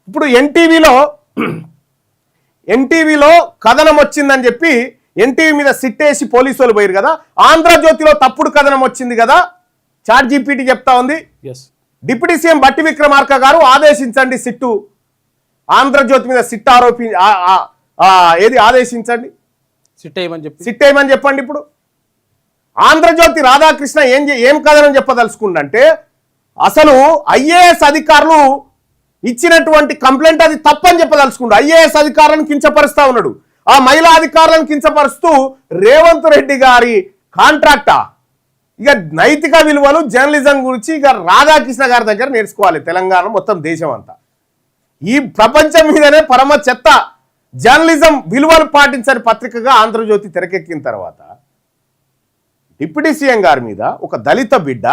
ఇప్పుడు ఎన్టీవీలో కథనం వచ్చిందని చెప్పి ఎన్టీవీ మీద సిట్టేసి పోలీసు వాళ్ళు పోయారు కదా. ఆంధ్రజ్యోతిలో తప్పుడు కథనం వచ్చింది కదా, చాట్ జీపీటీ చెప్తా ఉంది. డిప్యూటీ సీఎం బట్టి విక్రమార్క గారు ఆదేశించండి, సిట్టు ఆంధ్రజ్యోతి మీద సిట్ ఆదేశించండి, సిట్ వేయమని చెప్పండి. ఇప్పుడు ఆంధ్రజ్యోతి రాధాకృష్ణ ఏం కథనం చెప్పదలుచుకుందంటే, అసలు ఐఏఎస్ అధికారులు ఇచ్చినటువంటి కంప్లైంట్ అది తప్పని చెప్పదలుచుకుండు. ఐఏఎస్ అధికారులను కించపరుస్తా ఉన్నాడు. ఆ మహిళా అధికారులను కించపరుస్తూ రేవంత్ రెడ్డి గారి కాంట్రాక్టా. ఇక నైతిక విలువలు జర్నలిజం గురించి ఇక రాధాకృష్ణ గారి దగ్గర నేర్చుకోవాలి తెలంగాణ మొత్తం దేశం అంతా. ఈ ప్రపంచం మీదనే పరమ చెత్త జర్నలిజం విలువలు పాటించని పత్రికగా ఆంధ్రజ్యోతి తెరకెక్కిన తర్వాత డిప్యూటీ సీఎం గారి మీద ఒక దళిత బిడ్డ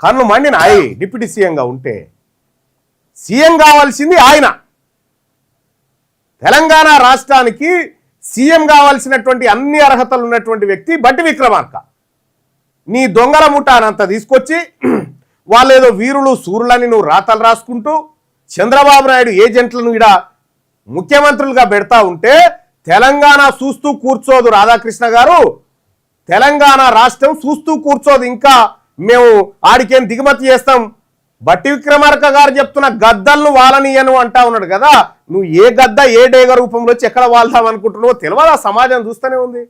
కన్ను మండిన డిప్యూటీ సీఎంగా ఉంటే సీఎం కావాల్సింది ఆయన. తెలంగాణ రాష్ట్రానికి సీఎం కావాల్సినటువంటి అన్ని అర్హతలు ఉన్నటువంటి వ్యక్తి బట్టి విక్రమార్క. నీ దొంగల ముఠానంతా తీసుకొచ్చి వాళ్ళేదో వీరులు సూరులని నువ్వు రాతలు రాసుకుంటూ చంద్రబాబు నాయుడు ఏజెంట్లను ఈడ ముఖ్యమంత్రులుగా పెడతా ఉంటే తెలంగాణ చూస్తూ కూర్చోదు. రాధాకృష్ణ గారు, తెలంగాణ రాష్ట్రం చూస్తూ కూర్చోదు. ఇంకా మేము ఆడికేం దిగుమతి చేస్తాం. బట్టి విక్రమార్క గారు చెప్తున్న గద్దలను వాలనీయను అంటా ఉన్నాడు కదా. నువ్వు ఏ గద్ద ఏ డేగ రూపంలో వచ్చి ఎక్కడ వాళ్తావు అనుకుంటున్నావో తెలియదు. ఆ సమాజం చూస్తూనే ఉంది.